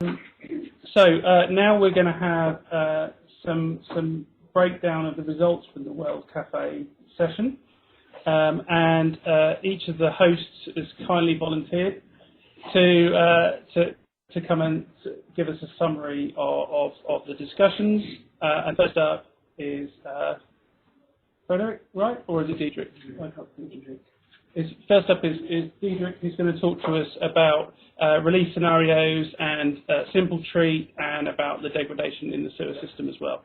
Now we're going to have some breakdown of the results from the World Café session, and each of the hosts has kindly volunteered to come and give us a summary of the discussions. And first up is Frederick, right, or is it Diedrich? I can't think Diedrich. First up is Diedrich, who's going to talk to us about release scenarios and simple treat, and about the degradation in the sewer system as well.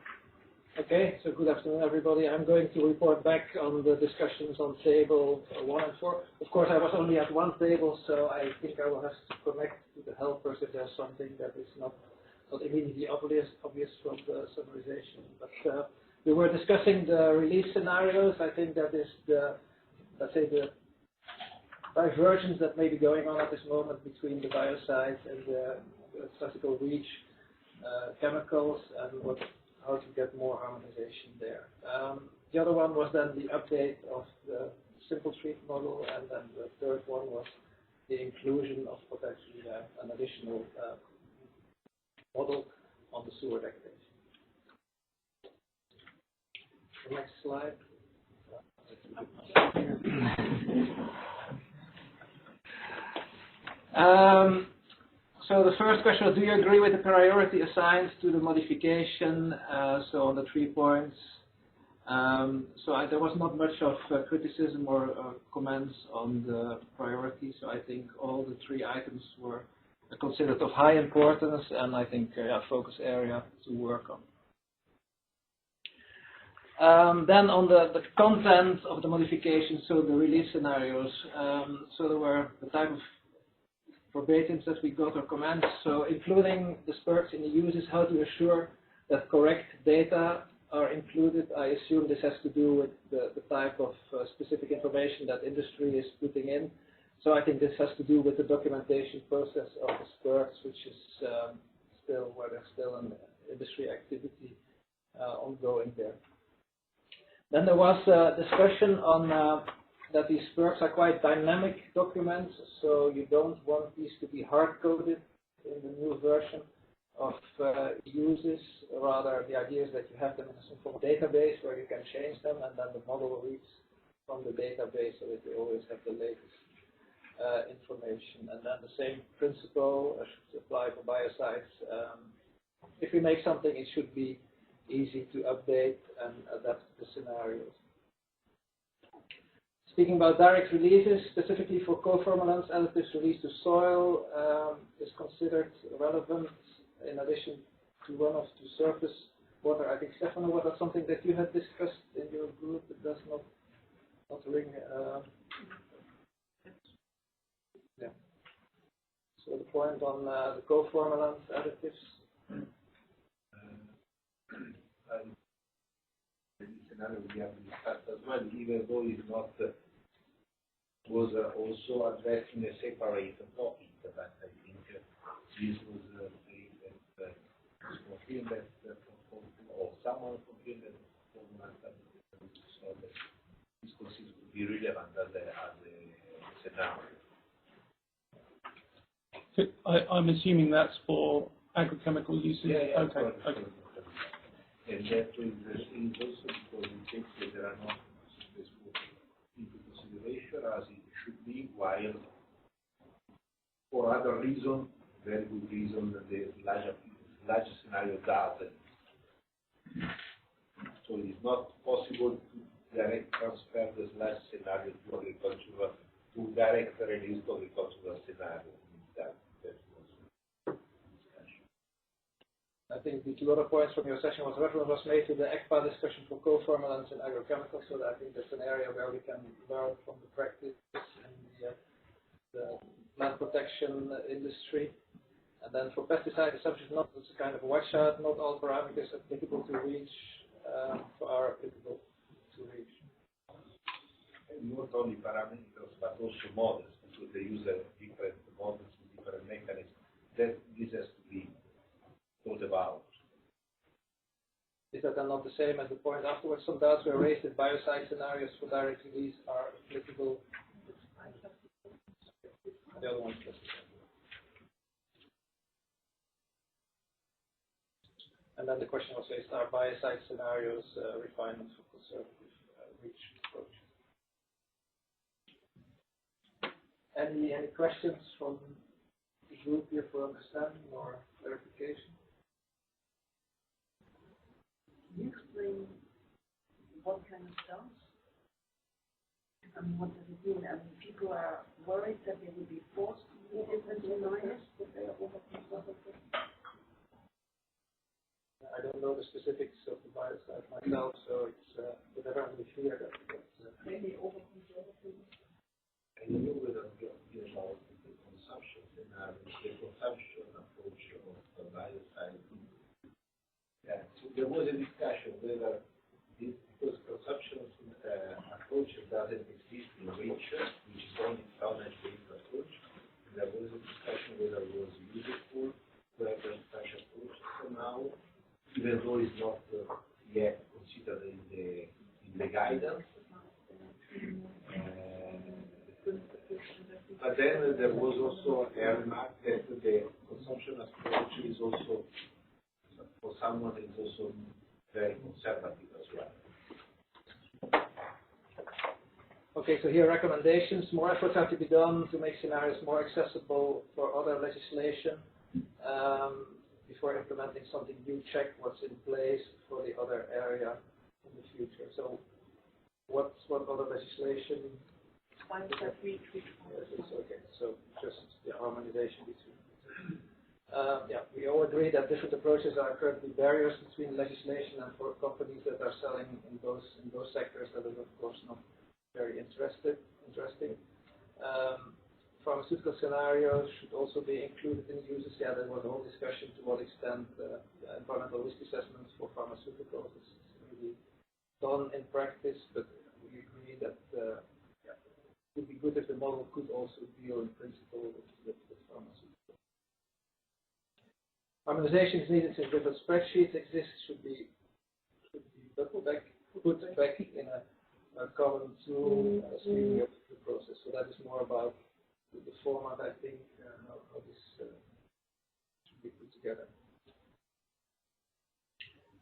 Okay, so good afternoon, everybody. I'm going to report back on the discussions on table 1 and 4. Of course, I was only at one table, so I think I will have to connect to the helpers if there's something that is not immediately obvious from the summarization. But we were discussing the release scenarios. I think that is the, let's say, the divergence that may be going on at this moment between the biocides and the classical REACH chemicals, and how to get more harmonization there. The other one was then the update of the simple treat model, and then the third one was the inclusion of potentially an additional model on the sewer degradation. The next slide. So the first question was, do you agree with the priority assigned to the modification? So on the 3 points. There was not much of criticism or comments on the priority. So I think all the 3 items were considered of high importance, and I think a focus area to work on. Then on the content of the modification, so the release scenarios. So there were the type of verbatims that we got or comments, so including the spurts in the uses, how to assure that correct data are included. I assume this has to do with the type of specific information that industry is putting in. So I think this has to do with the documentation process of the spurts, which is where there's still an industry activity ongoing there. Then there was a discussion on that these spurts are quite dynamic documents, so you don't want these to be hard-coded in the new version of uses. Rather, the idea is that you have them in some form of database where you can change them, and then the model reads from the database so that you always have the latest information. And then the same principle should apply for biocides. If we make something, it should be easy to update and adapt to the scenarios. Speaking about direct releases, specifically for co-formulants, additives released to soil is considered relevant in addition to runoff to surface water. I think, Stefano, was that something that you had discussed in your group? It does not ring. Yeah. So the point on the co-formulant additives. Scenario we have discussed as well, even though it's not was also addressed in a separate topic, but I think this was that confirmed that or someone confirmed that so that this considers to be relevant as a scenario. I'm assuming that's for agrochemical uses. Yeah, okay. And that is also because we think that there are not into consideration as it should be, while for other reasons, very good reason, the larger scenario does. So it's not possible to direct transfer this large scenario to agricultural, to direct release to agricultural scenario. I think the 2 other points from your session was reference was made to the ECPA discussion for co-formulants and agrochemicals, so that I think that's an area where we can learn from the practice in the plant protection industry. And then for pesticide assumptions, it's a kind of a watch-out, not all parameters applicable to REACH are applicable to REACH. And not only parameters, but also models, because they use different models with different mechanisms. That this has to be thought about. Is that then not the same as the point afterwards? Some doubts were raised that biocide scenarios for direct release are applicable. The other one's And then the question also is, are biocide scenarios refinement for conservative reach approach? Any questions from the group here for understanding or clarification? Can you explain what kind of cells? What does it mean? I mean, people are worried that they will be forced to do different scenarios, that they are overconservative. I don't know the specifics of the biocide myself, so it's whatever we fear that Maybe overconservative. And you know whether about the consumption scenario, the consumption approach of the biocide. Yeah, so there was a discussion whether this, because consumption approach doesn't exist in reach, which is only tonnage-based approach. There was a discussion whether it was useful to have such approach. So now, even though it's not yet considered in the guidance, but then there was also a remark that the consumption approach is also, for someone, is also very conservative as well. Okay, so here recommendations. More efforts have to be done to make scenarios more accessible for other legislation. Before implementing something new, check what's in place for the other area in the future. So what other legislation? Biocide reach. Okay, so just the harmonization between. Yeah, we all agree that different approaches are currently barriers between legislation, and for companies that are selling in those sectors, that is of course not very interesting. Pharmaceutical scenarios should also be included in uses. Yeah, there was a whole discussion to what extent environmental risk assessments for pharmaceuticals is really done in practice, but we agree that it would be good if the model could also deal in principle with pharmaceuticals. Harmonization is needed since different spreadsheets exist, should be put back in a common tool, speeding up the process. So that is more about the format, I think, how this should be put together.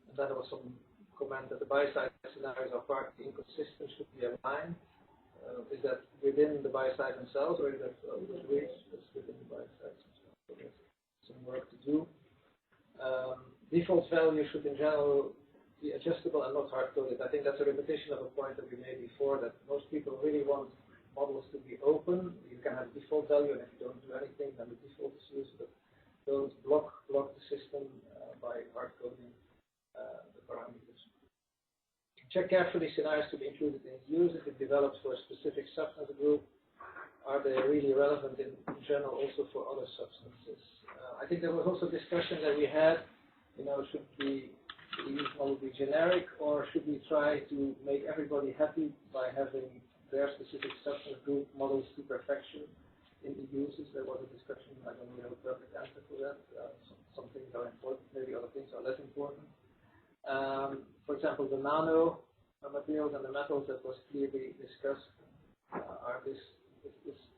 And then there was some comment that the biocide scenarios are partly inconsistent, should be aligned. Is that within the biocide themselves, or is that that's within the biocide themselves? So there's some work to do. Default value should in general be adjustable and not hard-coded. I think that's a repetition of a point that we made before, that most people really want models to be open. You can have default value, and if you don't do anything, then the default is used, but don't block the system by hard-coding the parameters. Check carefully scenarios to be included in use. If it develops for a specific substance group, are they really relevant in general also for other substances? I think there was also discussion that we had, should the use model be generic, or should we try to make everybody happy by having their specific substance group models to perfection in the uses? There was a discussion. I don't really have a perfect answer for that. Some things are important, maybe other things are less important. For example, the nano materials and the metals that was clearly discussed,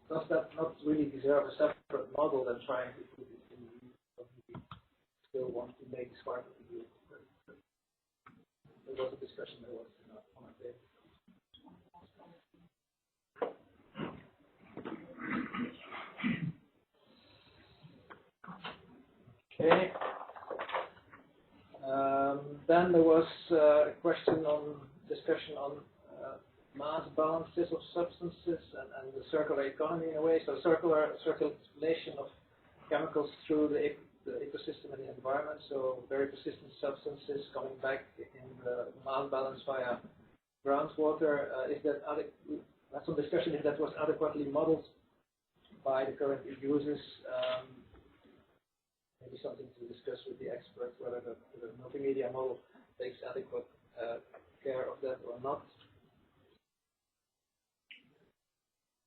does that not really deserve a separate model than trying to put it in the use of the still want to make this part of the group? There was a discussion that was on our table. Okay. Then there was a discussion on mass balances of substances and the circular economy in a way. So circulation of chemicals through the ecosystem and the environment. So very persistent substances coming back in the mass balance via groundwater. That's some discussion if that was adequately modeled by the current users. Maybe something to discuss with the experts, whether the multimedia model takes adequate care of that or not.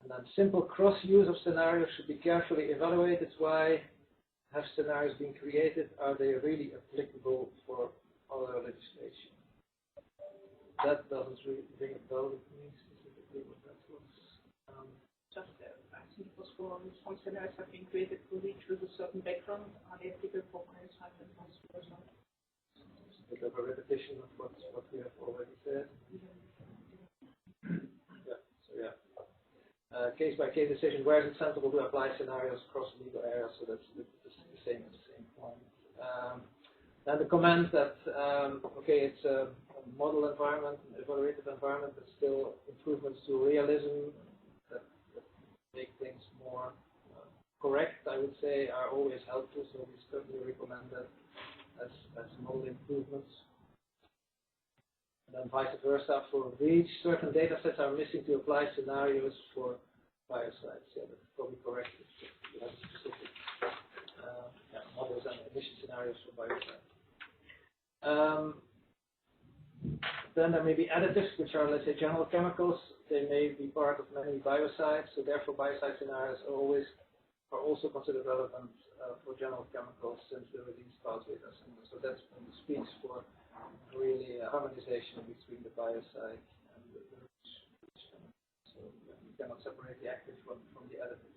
And then simple cross-use of scenarios should be carefully evaluated. Why have scenarios been created? Are they really applicable for other legislation? That doesn't really ring a bell with me specifically what that was. I think it was for some scenarios have been created to reach with a certain background. Are they applicable for biocide and vice versa? bit of a repetition of what we have already said. Yeah. So yeah. Case-by-case decision, where is it sensible to apply scenarios across legal areas? So that's the same point. Then the comment that okay, it's a model environment, an evaluative environment, but still improvements to realism that make things more correct, I would say, are always helpful. So we certainly recommend that as model improvements. And then vice versa for REACH, certain data sets are missing to apply scenarios for biocides. Yeah, that's probably correct. You have specific models and emission scenarios for biocides. Then there may be additives, which are, let's say, general chemicals. They may be part of many biocides, so therefore biocide scenarios are also considered relevant for general chemicals since the release pathways are similar. So that speaks for really harmonization between the biocide and the REACH. So you cannot separate the active from the additives.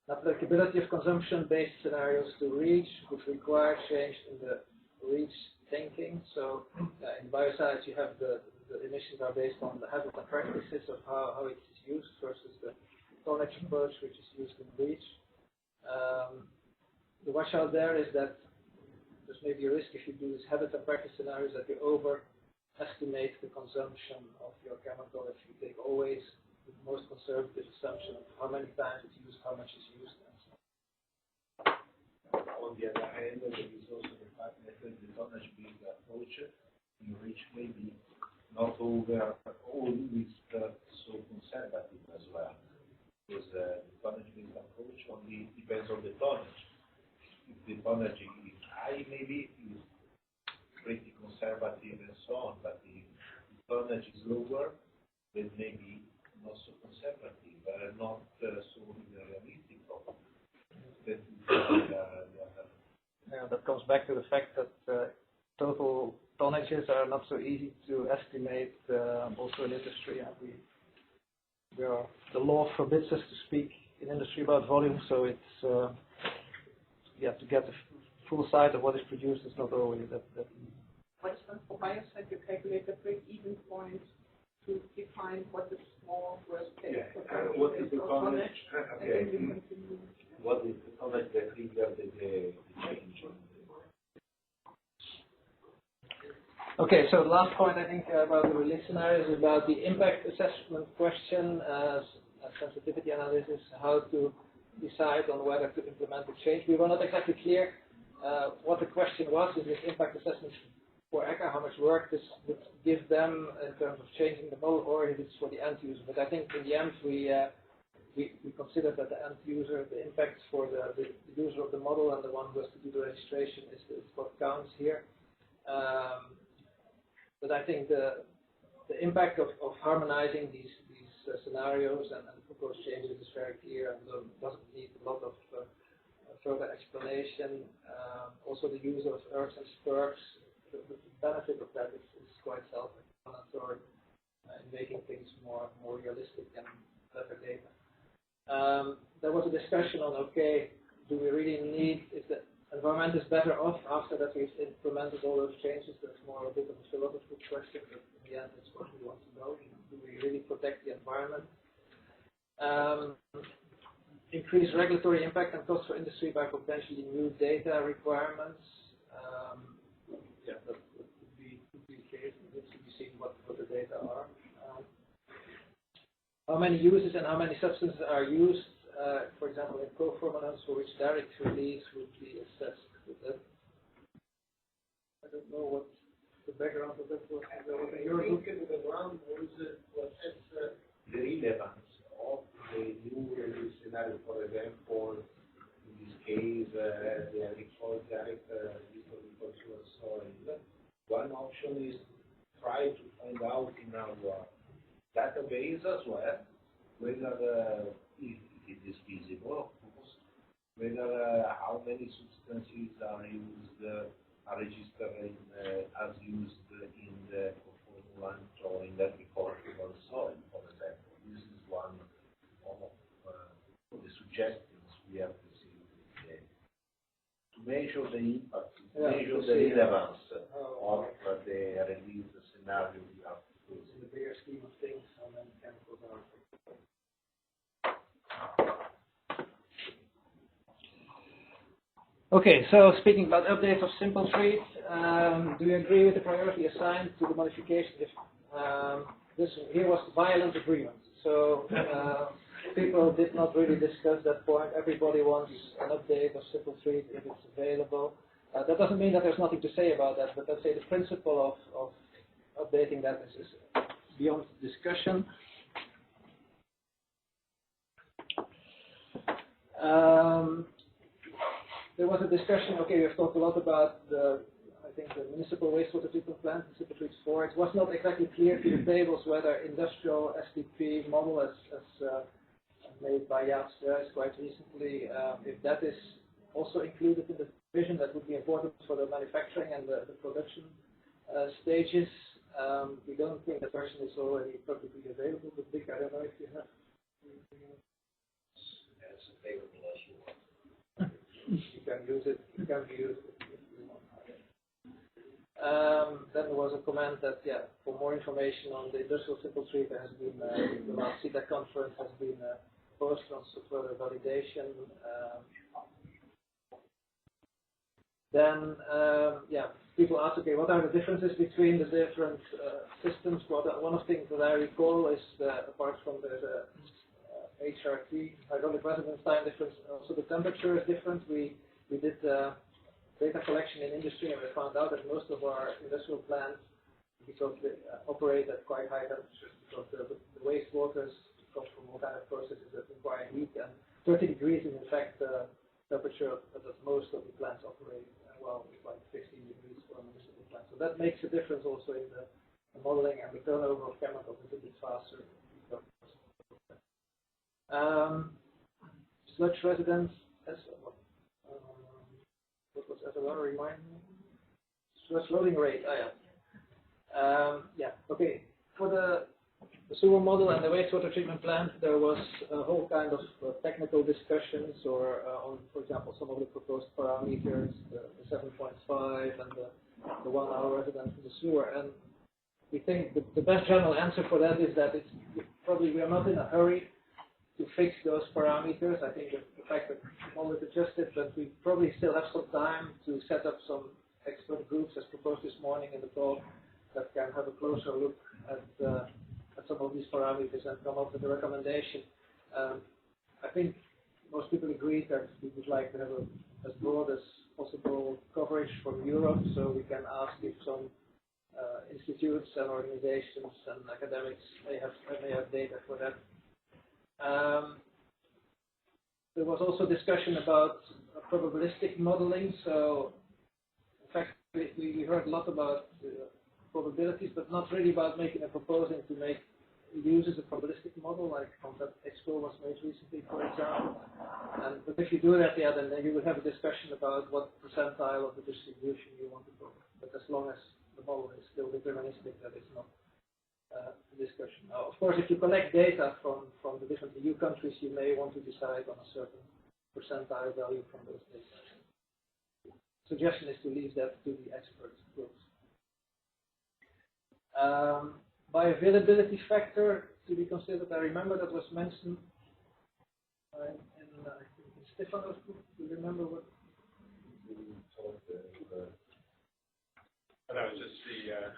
Applicability of consumption-based scenarios to REACH would require change in the REACH thinking. So in biocides, you have the emissions are based on the habits and practices of how it is used versus the tonnage approach, which is used in REACH. The washout there is that there's maybe a risk if you do these habit and practice scenarios that you overestimate the consumption of your chemical if you take always the most conservative assumption of how many times it's used, how much is used, and so on. On the other hand, there is also the fact that the tonnage-based approach in REACH may be not always so conservative as well, because the tonnage-based approach only depends on the tonnage. If the tonnage is high, maybe it's pretty conservative and so on, but if the tonnage is lower, then maybe not so conservative, but not so realistic. Yeah, that comes back to the fact that total tonnages are not so easy to estimate, also in industry. The law forbids us to speak in industry about volume, so it's to get the full size of what is produced is not always that easy. For instance, for biocide, you calculate the break-even point to define what is small worst case. What is the tonnage? Okay. And then you continue. What is the tonnage that triggers the change? Okay, so the last point I think about the release scenario is about the impact assessment question, sensitivity analysis, how to decide on whether to implement the change. We were not exactly clear what the question was. Is this impact assessment for ECHA, how much work this would give them in terms of changing the model, or if it's for the end user. But I think in the end we consider that the end user, the impacts for the user of the model and the one who has to do the registration is what counts here. But I think the impact of harmonizing these scenarios and proposed changes is very clear and doesn't need a lot of further explanation. Also the use of ERGs and SPERGs, the benefit of that is quite self-explanatory in making things more realistic and better data. There was a discussion on, okay, do we really need, if the environment is better off after that we've implemented all those changes? That's more a bit of a philosophical question, but in the end it's what we want to know. Do we really protect the environment? Increase regulatory impact and cost for industry by potentially new data requirements. That could be the case. It needs to be seen what the data are. How many uses and how many substances are used, for example, in co-formulants for which direct release would be assessed. I don't know what the background of that was. The background was the relevance of the new release scenario. For example, in this case, the agricultural direct agricultural soil. One option is try to find out in our database as well whether if it is feasible, of course, whether how many substances are registered as used in the formulant or in the agricultural soil, for example. This is one of the suggestions we have received today. To measure the impact, to Yeah, measure to the see, relevance oh, of the release scenario we have proposed. in the bigger scheme of things, how many chemicals are. Okay, so speaking about updates of simple treat, do you agree with the priority assigned to the modification? If this here was violent agreement, so people did not really discuss that point. Everybody wants an update of simple treat if it's available. That doesn't mean that there's nothing to say about that, but let's say the principle of updating that is beyond discussion. There was a discussion, okay, we've talked a lot about I think the municipal wastewater treatment plant, the Simple Treat 4. It was not exactly clear to the tables whether industrial STP model as made by Jaap Struijs quite recently, if that is also included in the vision. That would be important for the manufacturing and the production stages. We don't think the version is already publicly available, but Dick, I don't know if you have. It's available as you want. You can use it. You can use it if you want. Then there was a comment that, yeah, for more information on the industrial simple treat, there has been the last CETA conference has been posted on further validation. Then, yeah, people ask, okay, what are the differences between the different systems? Well, one of the things that I recall is that apart from the HRT, hydraulic residence time difference, also the temperature is different. We did data collection in industry, and we found out that most of our industrial plants, because they operate at quite high temperatures, because the wastewaters come from all kind of processes that require heat, and 30 degrees is in fact the temperature that most of the plants operate. Well, it's like 15 degrees for a municipal plant. So that makes a difference also in the modeling, and the turnover of chemicals is a bit faster. Sludge residence, what was SLR, remind me? Sludge loading rate, yeah, okay. For the sewer model and the wastewater treatment plant, there was a whole kind of technical discussions, or on, for example, some of the proposed parameters, the 7.5 and the 1 hour residence in the sewer. And we think the best general answer for that is that it's probably we are not in a hurry to fix those parameters. I think the fact that the model is adjusted, but we probably still have some time to set up some expert groups, as proposed this morning in the talk, that can have a closer look at some of these parameters and come up with a recommendation. I think most people agree that we would like to have as broad as possible coverage from Europe, so we can ask if some institutes and organizations and academics may have data for that. There was also discussion about probabilistic modeling. So, in fact, we heard a lot about probabilities, but not really about making a proposal to make use as a probabilistic model, like from that expo was made recently, for example. But if you do that, yeah, then you would have a discussion about what percentile of the distribution you want to go. But as long as the model is still deterministic, that is not discussion. Now, of course, if you collect data from the different EU countries, you may want to decide on a certain percentile value from those data. Suggestion is to leave that to the experts groups. Bioavailability factor to be considered. I remember that was mentioned in Stefano's group. Do you remember what? That was just the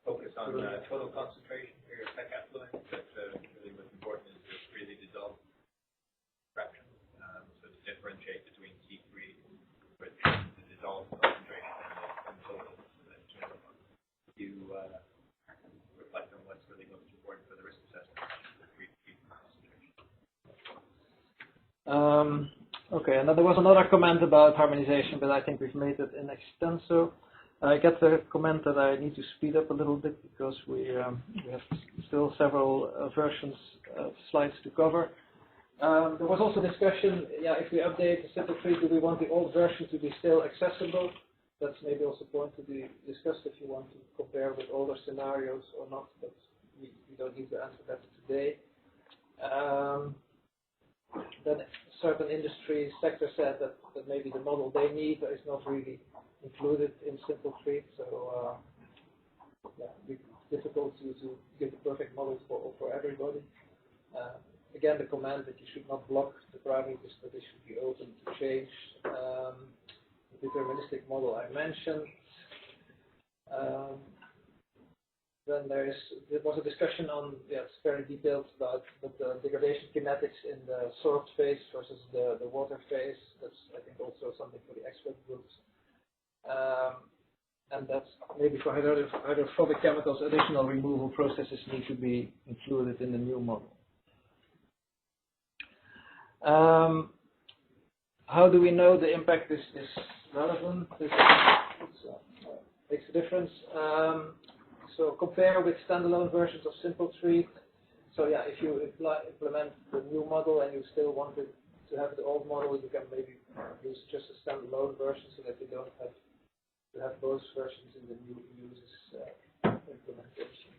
focus on total concentration for your tech effluent. But really what's important is the freely dissolved fraction. So to differentiate between heat-free with the dissolved concentration and total. You reflect on what's really most important for the risk assessment, the free concentration. Okay, and then there was another comment about harmonization, but I think we've made it in extenso. I get the comment that I need to speed up a little bit because we have still several versions of slides to cover. There was also discussion, yeah, if we update the simple tree, do we want the old version to be still accessible? That's maybe also a point to be discussed if you want to compare with older scenarios or not, but we don't need to answer that today. then certain industry sector said that maybe the model they need is not really included in simple treat. So yeah, it's difficult to get the perfect model for everybody. Again, the comment that you should not block the parameters, but they should be open to change. The deterministic model I mentioned. Then there was a discussion on, it's very detailed about the degradation kinetics in the sorbed phase versus the water phase. That's, I think, also something for the expert groups. And that's maybe for hydrophobic chemicals, additional removal processes need to be included in the new model. How do we know the impact is relevant? This makes a difference. So compare with standalone versions of Simple Treat. So yeah, if you implement the new model and you still wanted to have the old model, you can maybe use just a standalone version so that you don't have to have both versions in the new uses implementation.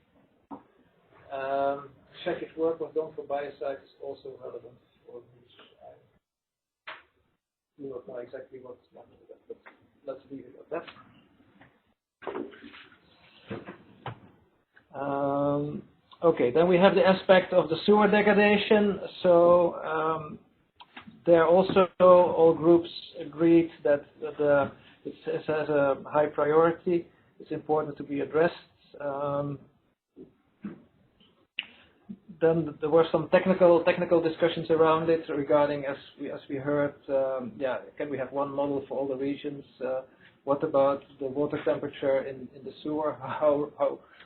Check if work was done for biocides is also relevant for which I do not know exactly what's wrong with that, but let's leave it at that. Okay, then we have the aspect of the sewer degradation. So there also all groups agreed that it has a high priority. It's important to be addressed. Then there were some technical discussions around it regarding, as we heard, can we have one model for all the regions? What about the water temperature in the sewer? How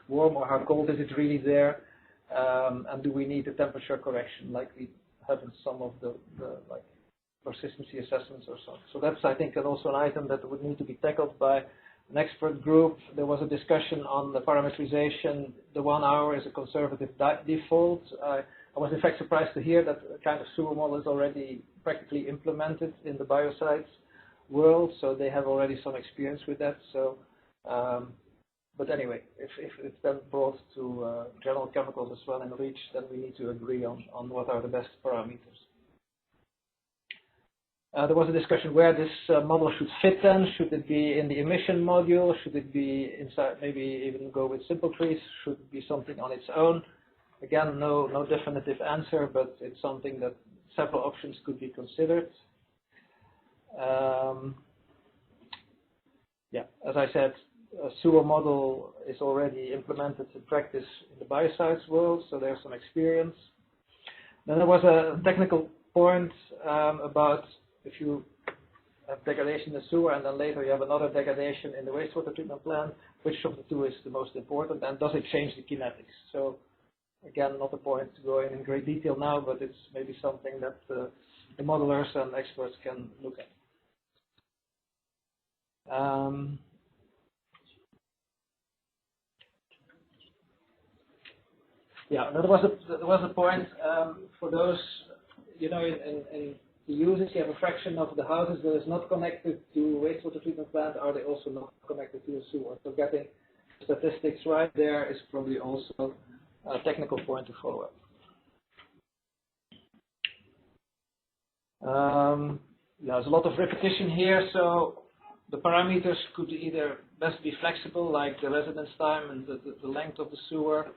warm or how cold is it really there? And do we need a temperature correction like we have in some of the like persistency assessments or so? So that's, I think, also an item that would need to be tackled by an expert group. There was a discussion on the parameterization. The 1 hour is a conservative default. I was in fact surprised to hear that a kind of sewer model is already practically implemented in the biocides world, so they have already some experience with that. So, but anyway, if it's then brought to general chemicals as well in REACH, then we need to agree on what are the best parameters. There was a discussion where this model should fit then. Should it be in the emission module? Should it be inside, maybe even go with simple trees? Should it be something on its own? Again, no definitive answer, but it's something that several options could be considered. Yeah, as I said, a sewer model is already implemented in practice in the biocides world, so there's some experience. Then there was a technical point about if you have degradation in the sewer and then later you have another degradation in the wastewater treatment plant, which of the two is the most important, and does it change the kinetics? So again, not a point to go in great detail now, but it's maybe something that the modelers and experts can look at. Yeah, there was a point for those, in the uses, you have a fraction of the houses that is not connected to wastewater treatment plant. Are they also not connected to a sewer? So getting statistics right there is probably also a technical point to follow up. There's a lot of repetition here, so the parameters could either best be flexible, like the residence time and the length of the sewer.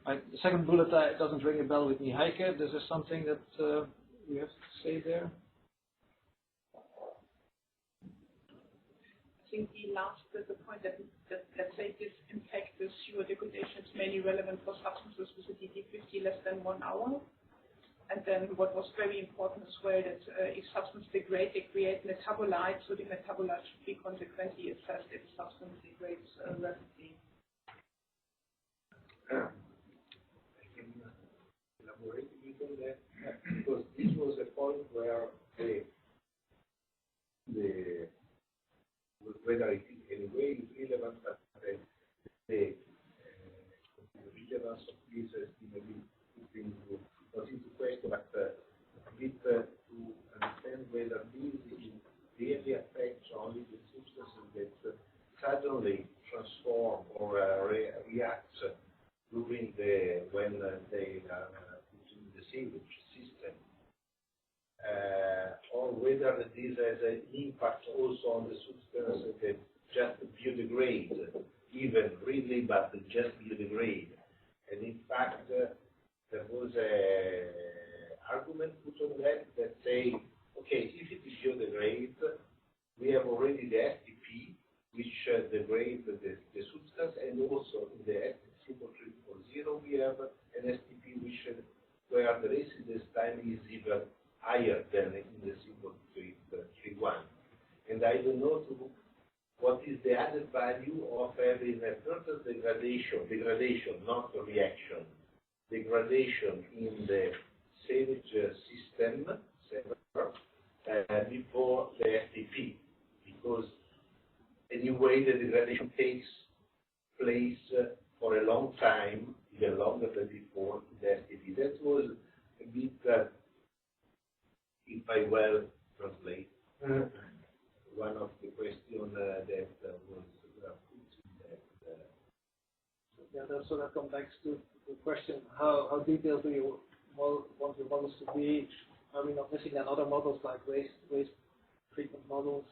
The second bullet doesn't ring a bell with me, Heike. Is there something that we have to say there? I think the last the point that let's say this impact, the sewer degradation is mainly relevant for substances with a DD50 less than 1 hour. And then what was very important as well, that if substance degrade, they create metabolites, so the metabolite should be consequently assessed if substance degrades rapidly. I can elaborate a bit on that, because this was a point where whether it is anyway is relevant, but the relevance of this has been not into question, but a bit to understand whether this really affects only the substances that suddenly transform they are put in the sewage system, or whether this has an impact also on the substance that just biodegrade, even really, but just biodegrade. And in fact, there was a argument put on that say, okay, if it is biodegrade, we have already the STP, which degrades the substance, and also in the simple 340 we have an STP which where the residence time is even higher than in the simple 331. And I don't know what is the added value of having a further degradation, not a reaction, degradation in the sewage system before the STP, because anyway the degradation takes place for a long time, even longer than before the STP. That was a bit, if I well translate, one of the questions that was put in that. Yeah, so that comes back to the question: how detailed do you want your models to be? Are we not missing then other models like waste treatment models?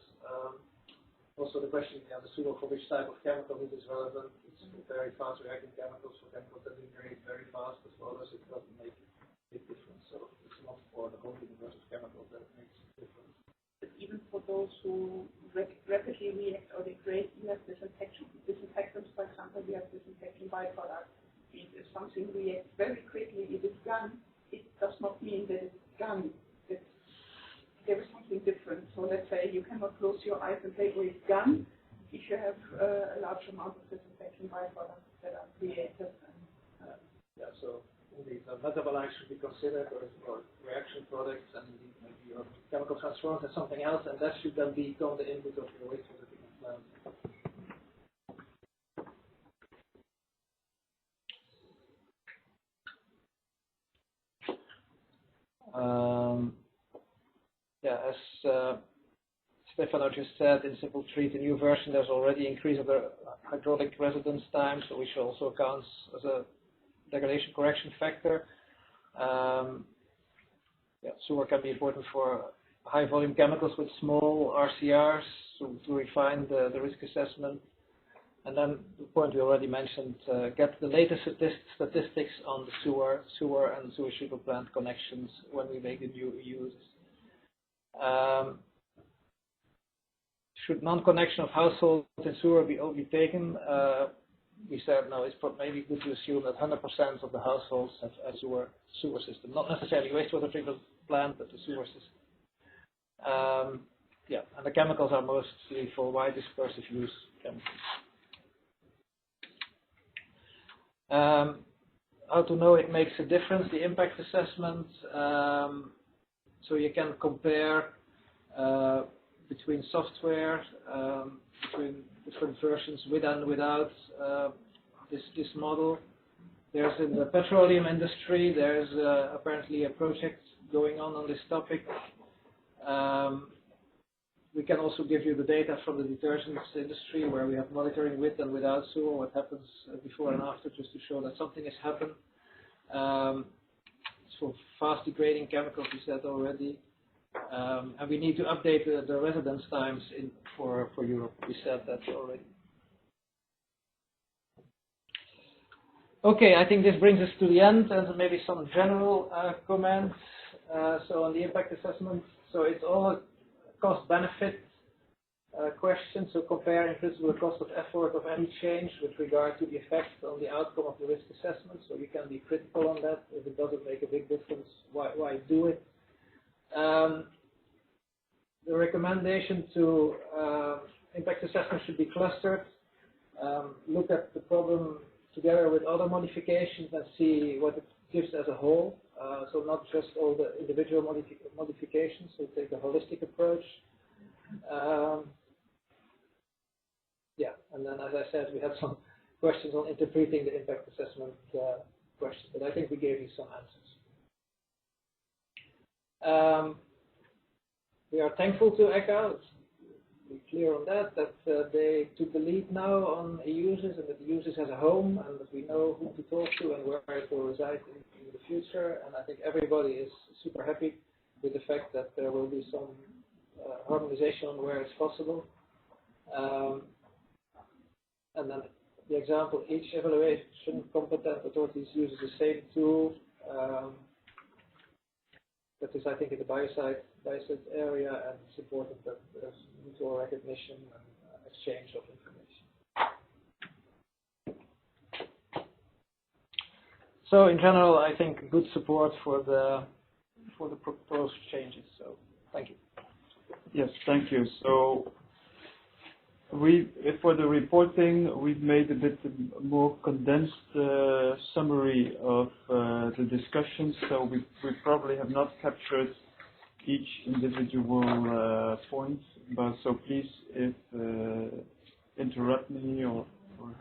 Also the question, the sewer for which type of chemical is relevant. It's very fast reacting chemicals, for chemicals that degrade very fast as well as it doesn't make a big difference. So it's not for the whole universe of chemicals that it makes a difference. But even for those who rapidly react or degrade, you have disinfectants, for example, we have disinfecting byproducts. If something reacts very quickly, if it's gone, it does not mean that it's gone. There is something different. So let's say you cannot close your eyes and say, oh, it's gone, if you have a large amount of disinfecting byproducts that are created. Yeah, so indeed, metabolites should be considered, or reaction products, and indeed maybe your chemical transformers and something else, and that should then become the input of your wastewater treatment plant. Yeah, as Stefano just said, in Simple 3, the new version, there's already increase of the hydraulic residence time, so which also counts as a degradation correction factor. Yeah, sewer can be important for high volume chemicals with small RCRs to refine the risk assessment. And then the point we already mentioned, get the latest statistics on the sewer and sewage treatment plant connections when we make the new use. Should non-connection of households in sewer be only taken? We said no, it's maybe good to assume that 100% of the households have a sewer system, not necessarily wastewater treatment plant, but the sewer system. Yeah, and the chemicals are mostly for wide dispersive use chemicals. How to know it makes a difference, the impact assessment. So you can compare between software, between different versions with and without this model. There's in the petroleum industry, there's apparently a project going on this topic. We can also give you the data from the detergents industry where we have monitoring with and without sewer, what happens before and after, just to show that something has happened. So fast degrading chemicals, we said already. And we need to update the residence times for Europe. We said that already. Okay, I think this brings us to the end, and maybe some general comments. So on the impact assessment, so it's all a cost-benefit question. So compare in principle the cost of effort of any change with regard to the effect on the outcome of the risk assessment. So you can be critical on that. If it doesn't make a big difference, why do it? The recommendation to impact assessment should be clustered. Look at the problem together with other modifications and see what it gives as a whole. So not just all the individual modifications, so take a holistic approach. Yeah, and then as I said, we had some questions on interpreting the impact assessment question, but I think we gave you some answers. We are thankful to ECHA. be clear on that they took the lead now on e-users, and that the users has a home, and that we know who to talk to and where it will reside in the future. And I think everybody is super happy with the fact that there will be some harmonization on where it's possible. And then the example, each evaluation competent authorities uses the same tool. That is, I think, in the biocide area, and it's important that there's mutual recognition and exchange of information. So in general, I think good support for the proposed changes. So thank you. Yes, thank you. So for the reporting, we've made a bit more condensed summary of the discussions. So we probably have not captured each individual point, but so please, if interrupt me or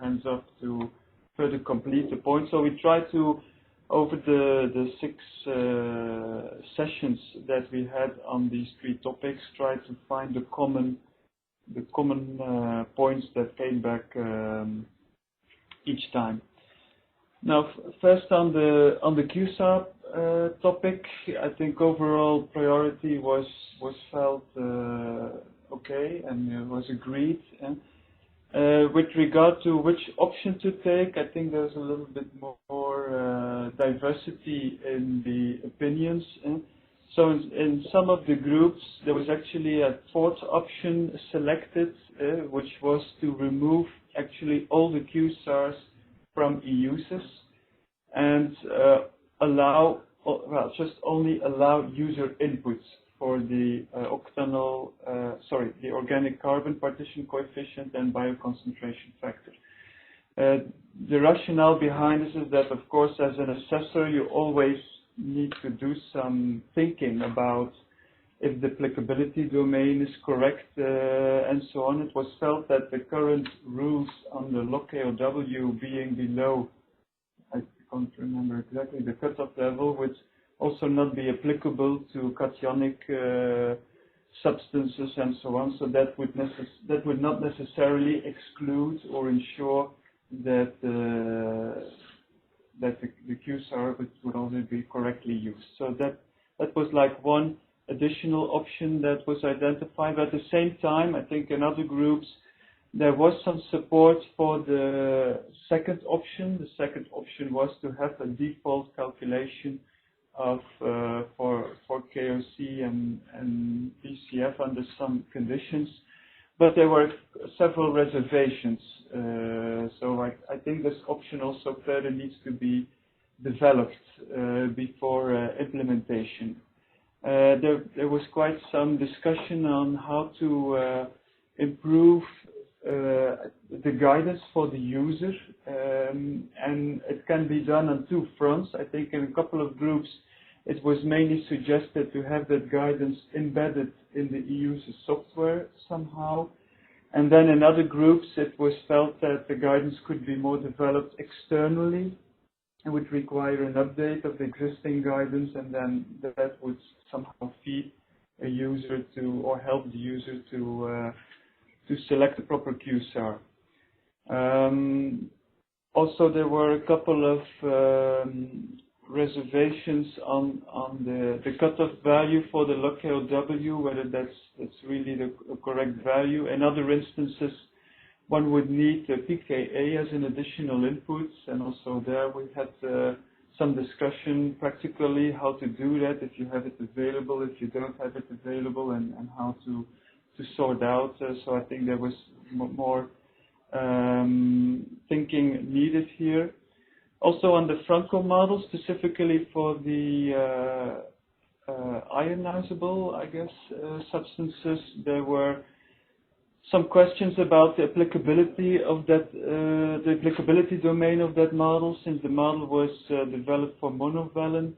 hands up to further complete the point. So we try to, over the 6 sessions that we had on these 3 topics, try to find the common points that came back each time. Now, first on the QSAR topic, I think overall priority was felt okay, and it was agreed. With regard to which option to take, I think there's a little bit more diversity in the opinions. So in some of the groups, there was actually a 4th option selected, which was to remove actually all the QSARs from e-users and just only allow user inputs for the the organic carbon partition coefficient and bioconcentration factor. The rationale behind this is that, of course, as an assessor, you always need to do some thinking about if the applicability domain is correct and so on. It was felt that the current rules on the log KLW being below, I can't remember exactly, the cutoff level would also not be applicable to cationic substances and so on. So that would not necessarily exclude or ensure that the QSAR would only be correctly used. So that was like one additional option that was identified. But at the same time, I think in other groups, there was some support for the 2nd option. The 2nd option was to have a default calculation of for KOC and BCF under some conditions. But there were several reservations, so I think this option also further needs to be developed before implementation. There was quite some discussion on how to improve the guidance for the user, and it can be done on 2 fronts. I think in a couple of groups it was mainly suggested to have that guidance embedded in the e-user software somehow. And then in other groups it was felt that the guidance could be more developed externally. It would require an update of the existing guidance, and then that would somehow feed a user to, or help the user to select the proper QSAR. Also, there were a couple of reservations on the cutoff value for the log KLW, whether that's really the correct value. In other instances, one would need a pKa as an additional input, and also there we had some discussion practically how to do that, if you have it available, if you don't have it available, and how to sort out. So I think there was more thinking needed here. Also on the Franco model, specifically for the ionizable, I guess, substances, there were some questions about the applicability of that, the applicability domain of that model, since the model was developed for monovalent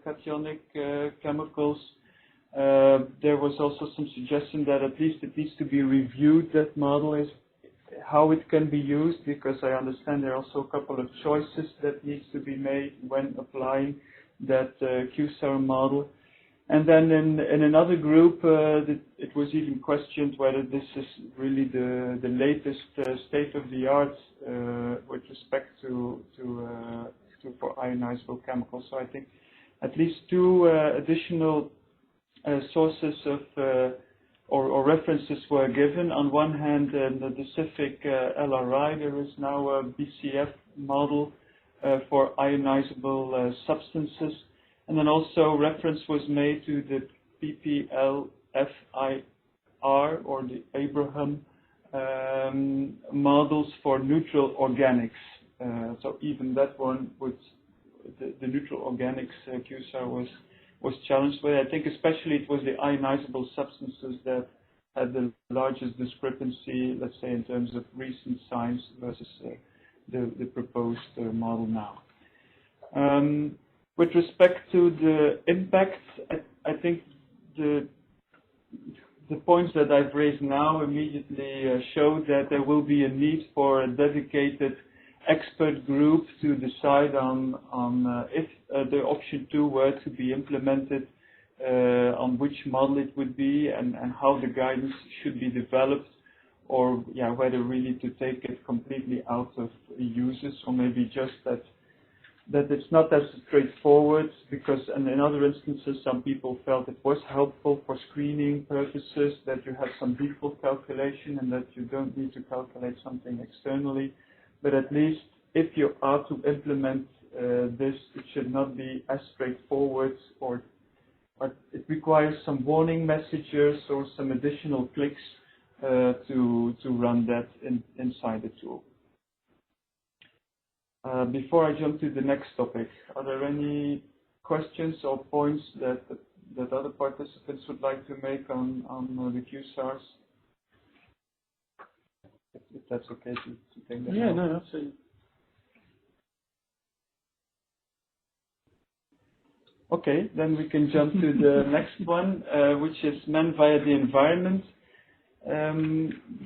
cationic chemicals. There was also some suggestion that at least it needs to be reviewed, that model is how it can be used, because I understand there are also a couple of choices that needs to be made when applying that QSAR model. And then in another group, it was even questioned whether this is really the latest state of the art with respect to for ionizable chemicals. So I think at least two additional sources of or references were given. On one hand, in the Pacific LRI, there is now a BCF model for ionizable substances. And then also reference was made to the PPLFIR or the Abraham models for neutral organics. So even that one, with the neutral organics QSAR was challenged with. I think especially it was the ionizable substances that had the largest discrepancy, let's say, in terms of recent science versus the proposed model now. With respect to the impact, I think the points that I've raised now immediately show that there will be a need for a dedicated expert group to decide on if the option 2 were to be implemented, on which model it would be, and how the guidance should be developed, or whether really to take it completely out of uses, or maybe just that it's not as straightforward, because in other instances some people felt it was helpful for screening purposes, that you have some default calculation and that you don't need to calculate something externally. But at least if you are to implement this, it should not be as straightforward, or it requires some warning messages or some additional clicks to run that inside the tool. Before I jump to the next topic, are there any questions or points that other participants would like to make on the QSARs? If that's okay to take that. Yeah, no, absolutely. Okay, then we can jump to the next one, which is man via the environment.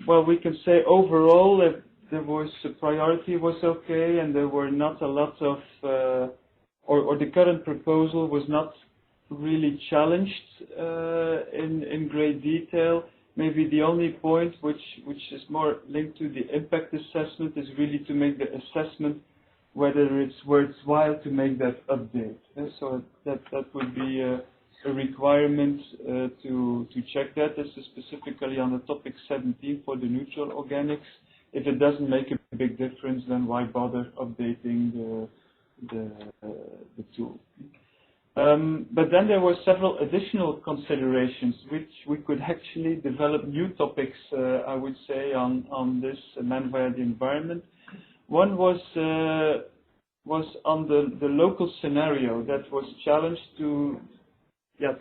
Well, we can say overall there was priority was okay, and there were not a lot of, or the current proposal was not really challenged in great detail. Maybe the only point which is more linked to the impact assessment is really to make the assessment whether it's worthwhile to make that update. So that would be a requirement to check that. This is specifically on the topic 17 for the neutral organics. If it doesn't make a big difference, then why bother updating the tool? But then there were several additional considerations which we could actually develop new topics, I would say, on this man via the environment. One was on the local scenario that was challenged to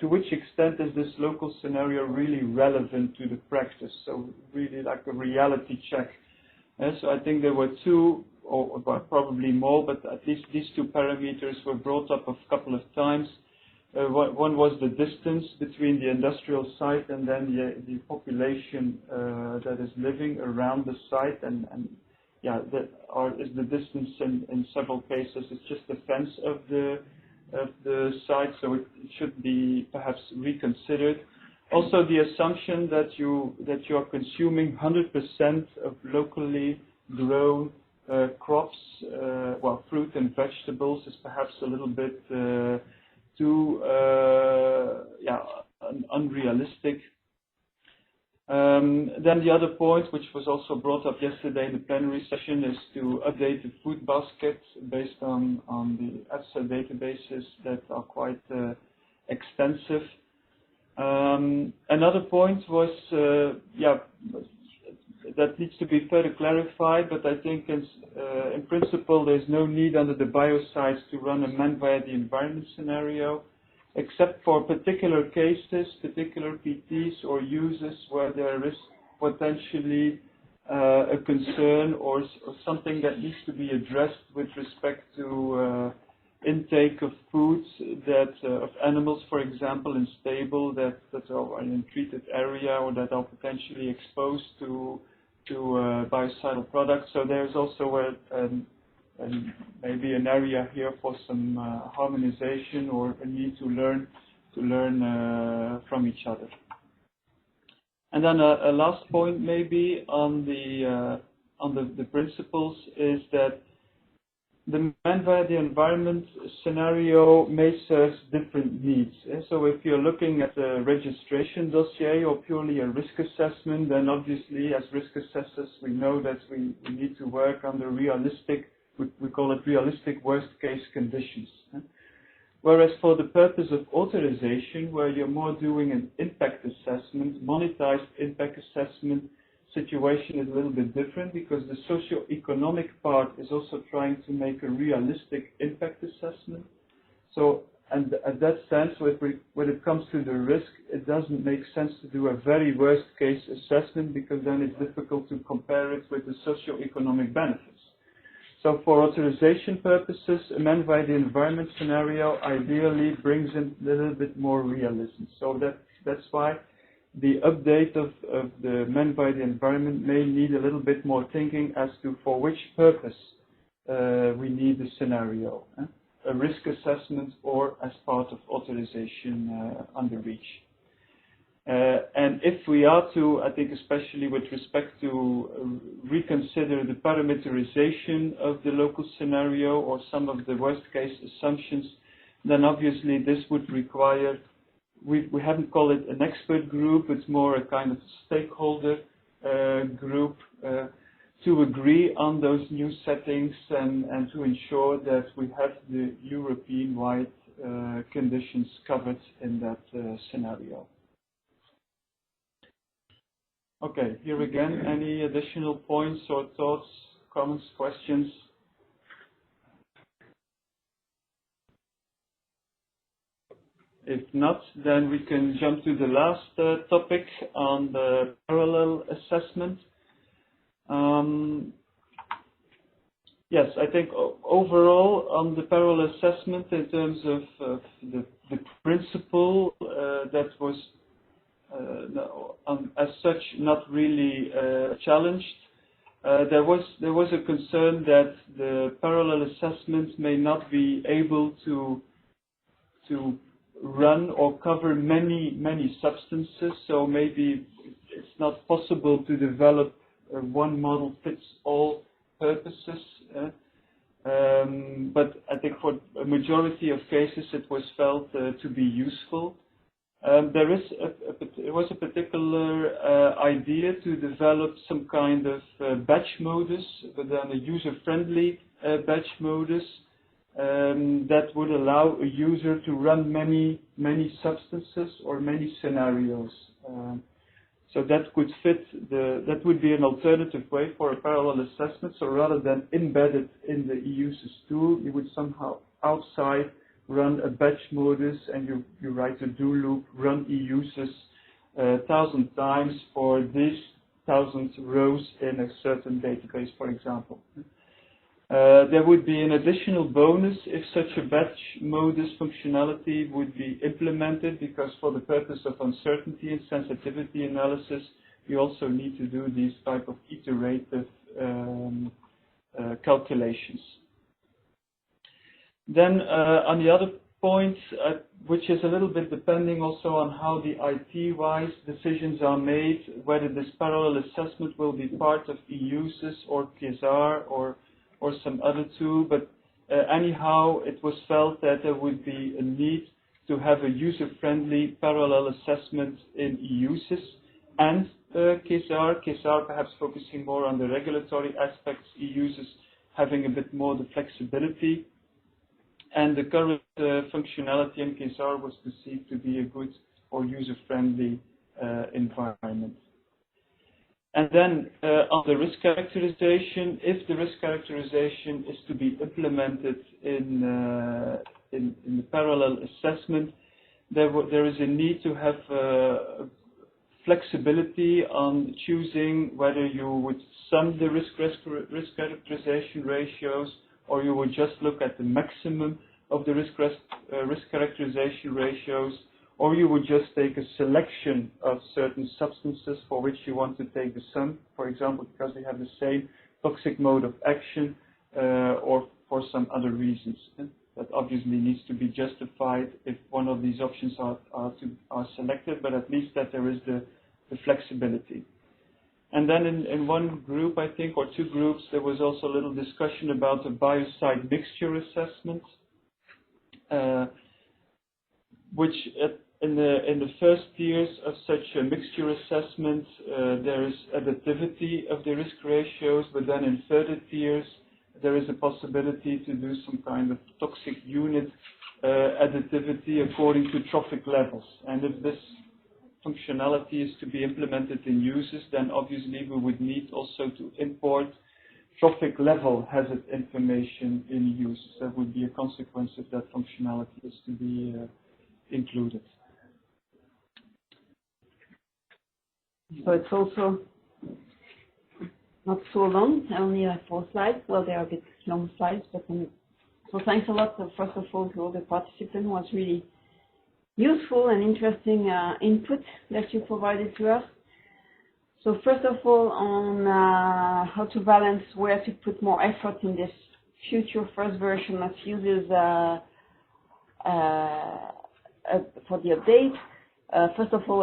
which extent is this local scenario really relevant to the practice? So really like a reality check. So I think there were two, or probably more, but at least these two parameters were brought up a couple of times. One was the distance between the industrial site and then the population that is living around the site, and is the distance in several cases it's just the fence of the site, so it should be perhaps reconsidered. Also, the assumption that you are consuming 100% of locally grown crops, fruit and vegetables, is perhaps a little bit too unrealistic. Then the other point, which was also brought up yesterday in the plenary session, is to update the food basket based on the EFSA databases that are quite extensive. Another point was, that needs to be further clarified, but I think in principle there's no need under the biocides to run a man via the environment scenario, except for particular cases, particular PTs or uses where there is potentially a concern or something that needs to be addressed with respect to intake of foods of animals, for example, in stable that are in a treated area or that are potentially exposed to biocidal products. So there's also maybe an area here for some harmonization or a need to learn learn from each other. And then a last point maybe on the principles is that the man via the environment scenario may serve different needs. So if you're looking at a registration dossier or purely a risk assessment, then obviously as risk assessors we know that we need to work under realistic, we call it realistic worst case conditions. Whereas for the purpose of authorization, where you're more doing an impact assessment, monetized impact assessment, situation is a little bit different because the socio-economic part is also trying to make a realistic impact assessment. So, and at that sense, when it comes to the risk, it doesn't make sense to do a very worst case assessment because then it's difficult to compare it with the socio-economic benefits. So for authorization purposes, a man by the environment scenario ideally brings in a little bit more realism. So that's why the update of the man by the environment may need a little bit more thinking as to for which purpose we need the scenario, a risk assessment or as part of authorization under REACH. And if we are to, I think especially with respect to reconsider the parameterization of the local scenario or some of the worst case assumptions, then obviously this would require, we haven't called it an expert group, it's more a kind of stakeholder group to agree on those new settings and to ensure that we have the European-wide conditions covered in that scenario. Okay, here again, any additional points or thoughts, comments, questions? If not, then we can jump to the last topic on the parallel assessment. Yes, I think overall on the parallel assessment in terms of the principle that was as such not really challenged. There was a concern that the parallel assessments may not be able to run or cover many substances, so maybe it's not possible to develop one model fits all purposes. But I think for a majority of cases it was felt to be useful. There was a particular idea to develop some kind of batch modus, but then a user-friendly batch modus that would allow a user to run many substances or many scenarios. So that could fit that would be an alternative way for a parallel assessment. So rather than embedded in the EUSys tool, you would somehow outside run a batch modus and you write a do loop, run EUSys 1,000 times for these 1,000 rows in a certain database, for example. There would be an additional bonus if such a batch modus functionality would be implemented, because for the purpose of uncertainty and sensitivity analysis, you also need to do these type of iterative calculations. Then on the other point, which is a little bit depending also on how the IT-wise decisions are made, whether this parallel assessment will be part of EUSys or KISAR or some other tool, but anyhow, it was felt that there would be a need to have a user-friendly parallel assessment in EUSys and KISAR perhaps focusing more on the regulatory aspects, EUSys having a bit more the flexibility. And the current functionality in KISAR was perceived to be a good or user-friendly environment. And then on the risk characterization, if the risk characterization is to be implemented in the parallel assessment, there is a need to have flexibility on choosing whether you would sum the risk characterization ratios, or you would just look at the maximum of the risk characterization ratios, or you would just take a selection of certain substances for which you want to take the sum, for example, because they have the same toxic mode of action, or for some other reasons. that obviously needs to be justified if one of these options are selected, but at least that there is the flexibility. And then in one group, I think, or two groups, there was also a little discussion about the biocide mixture assessment, which in the first tiers of such a mixture assessment, there is additivity of the risk ratios, but then in further tiers, there is a possibility to do some kind of toxic unit additivity according to trophic levels. And if this functionality is to be implemented in uses, then obviously we would need also to import trophic level hazard information in uses. That would be a consequence if that functionality is to be included. So it's also not so long, only 4 slides. Well, they are a bit long slides, but so thanks a lot, first of all, to all the participants. It was really useful and interesting input that you provided to us. So first of all, on how to balance where to put more effort in this future first version of uses for the update. First of all,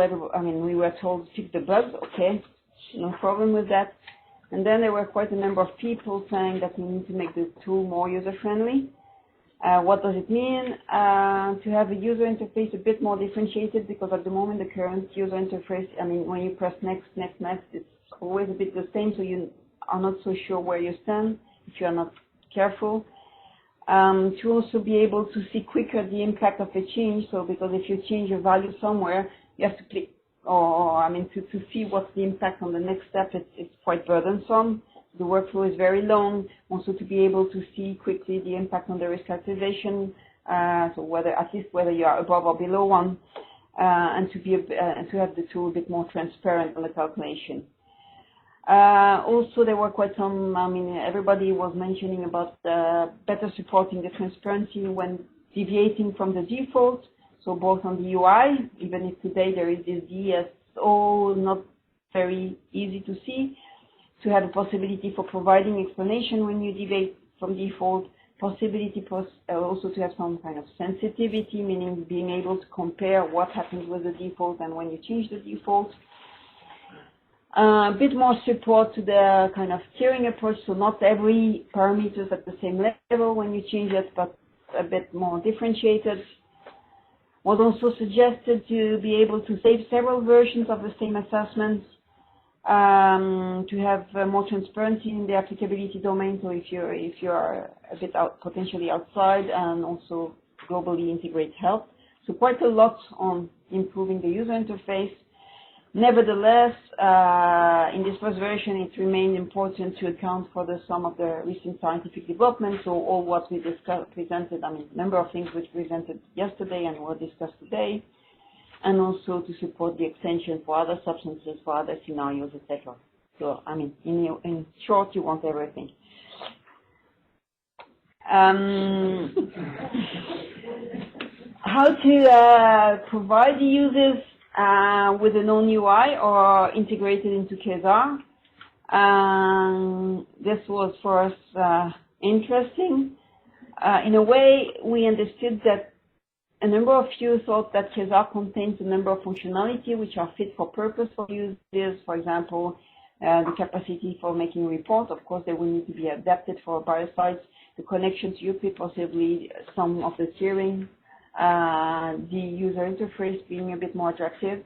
we were told fix the bugs. Okay, no problem with that. And then there were quite a number of people saying that we need to make the tool more user-friendly. What does it mean? To have a user interface a bit more differentiated, because at the moment the current user interface, when you press next, next, next, it's always a bit the same, so you are not so sure where you stand if you are not careful. To also be able to see quicker the impact of a change, so because if you change a value somewhere, you have to click, to see what's the impact on the next step, it's quite burdensome. The workflow is very long. Also to be able to see quickly the impact on the risk calculation, so whether you are above or below one, and to have the tool a bit more transparent on the calculation. Also, there were quite some. Everybody was mentioning about better supporting the transparency when deviating from the default. So both on the UI, even if today there is this DSO, not very easy to see, to have a possibility for providing explanation when you deviate from default, possibility also to have some kind of sensitivity, meaning being able to compare what happens with the default and when you change the default. A bit more support to the kind of tiering approach, so not every parameter is at the same level when you change it, but a bit more differentiated. Was also suggested to be able to save several versions of the same assessments, to have more transparency in the applicability domain. So if you are a bit potentially outside, and also globally integrate health. So quite a lot on improving the user interface. Nevertheless, in this first version, it remained important to account for some of the recent scientific developments. So all what we presented, a number of things which presented yesterday and were discussed today, and also to support the extension for other substances, for other scenarios, etc. So, in short, you want everything. How to provide the users with a known UI or integrated into KSR. This was for us interesting. In a way, we understood that a number of you thought that KSR contains a number of functionality which are fit for purpose for users. For example, the capacity for making reports. Of course, they will need to be adapted for biocides. The connection to UP, possibly some of the tiering, the user interface being a bit more attractive.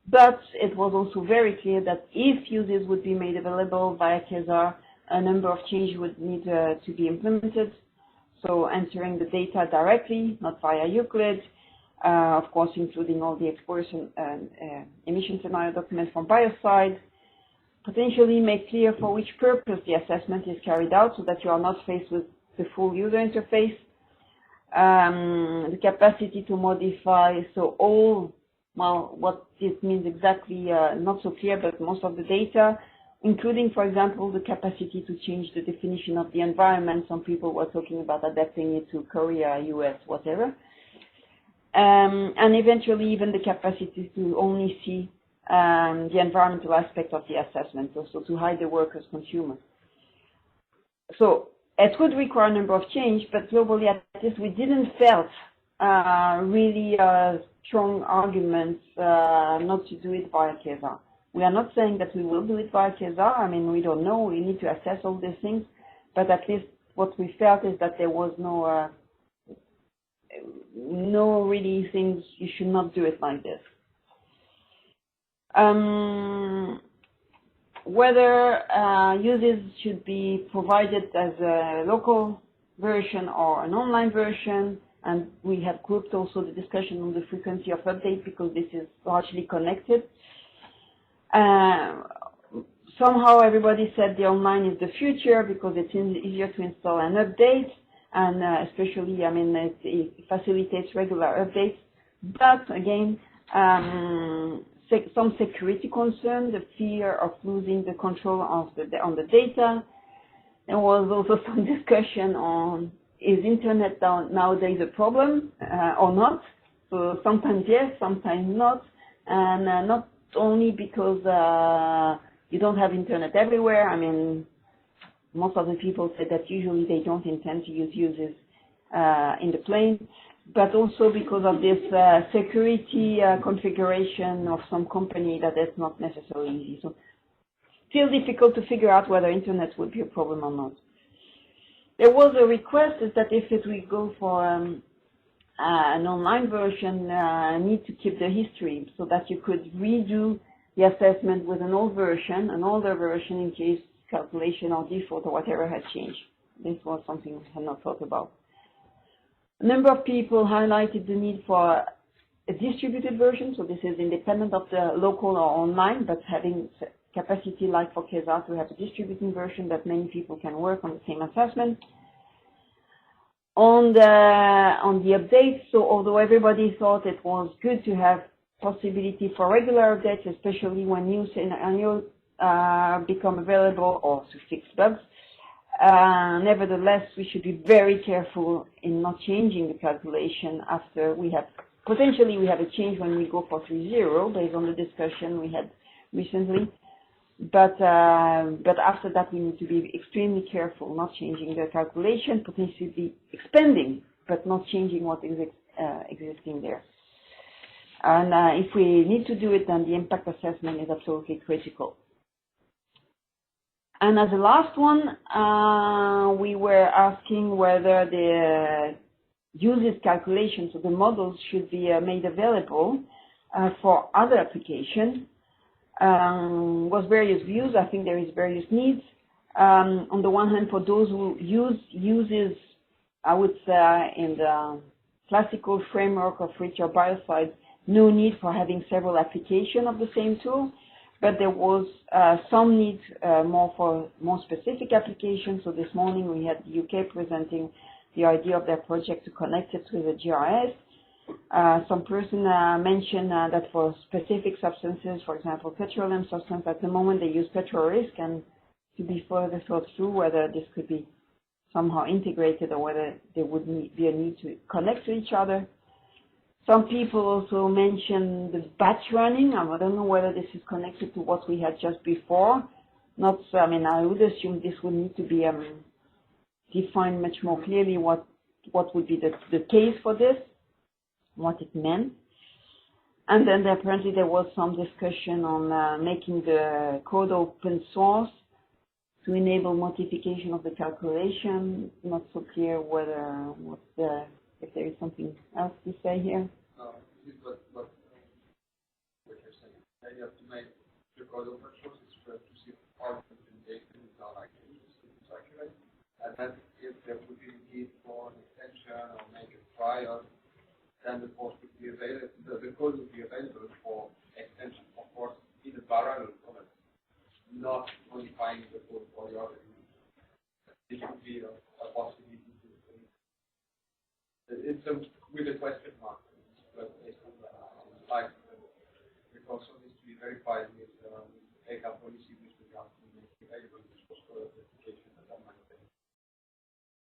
But it was also very clear that if users would be made available via KSR, a number of changes would need to be implemented. So entering the data directly, not via Euclid, of course, including all the exposure and emission scenario documents from biocide. Potentially make clear for which purpose the assessment is carried out, so that you are not faced with the full user interface. The capacity to modify, so what this means exactly, not so clear, but most of the data, including, for example, the capacity to change the definition of the environment. Some people were talking about adapting it to Korea, US, whatever. And eventually even the capacity to only see the environmental aspect of the assessment, also to hide the work as consumer. So it would require a number of change, but globally, I at least we didn't felt really strong arguments not to do it via KESA. We are not saying that we will do it via KESA. I mean, we don't know. We need to assess all these things. But at least what we felt is that there was no really things you should not do it like this. Whether users should be provided as a local version or an online version, and we have grouped also the discussion on the frequency of update because this is largely connected. Somehow everybody said the online is the future because it's easier to install and update, and especially, I mean, it facilitates regular updates. But again, some security concern, the fear of losing the control of on the data. There was also some discussion on is internet nowadays a problem or not. So sometimes yes, sometimes not, and not only because you don't have internet everywhere. I mean, most of the people said that usually they don't intend to use users in the plane, but also because of this security configuration of some company that is not necessarily easy. So still difficult to figure out whether internet would be a problem or not. There was a request is that if we go for an online version, need to keep the history so that you could redo the assessment with an older version in case calculation or default or whatever had changed. This was something we had not thought about. A number of people highlighted the need for a distributed version, so this is independent of the local or online, but having capacity like for KESA to have a distributed version that many people can work on the same assessment. On the updates, so although everybody thought it was good to have possibility for regular updates, especially when new scenarios become available or to fix bugs, nevertheless, we should be very careful in not changing the calculation after we have, potentially we have a change when we go for 3.0 based on the discussion we had recently. But after that, we need to be extremely careful, not changing the calculation, potentially expanding, but not changing what is existing there. And if we need to do it, then the impact assessment is absolutely critical. And as a last one, we were asking whether the uses calculations, so the models should be made available for other applications. Was various views. I think there is various needs. On the one hand, for those who uses, I would say, in the classical framework of Richard Bioside, no need for having several applications of the same tool, but there was some need for more specific applications. So this morning we had the UK presenting the idea of their project to connect it with a GRS. Some person mentioned that for specific substances, for example, petroleum substance, at the moment they use petrol risk, and to be further thought through whether this could be somehow integrated or whether there would be a need to connect to each other. Some people also mentioned the batch running. I don't know whether this is connected to what we had just before. Not, I mean, I would assume this would need to be defined much more clearly what would be the case for this, what it meant. And then apparently there was some discussion on making the code open source to enable modification of the calculation. Not so clear whether if there is something else to say here. No, this is what you're saying. The idea to make the code open source is to see all the documentation is not actually accurate, and then if there would be a need for an extension or make a trial, then the course would be available. The code would be available for extension, of course, in a parallel comment, not modifying the code for the other users. This would be a possibility. It's with a question mark, but it's like the console needs to be verified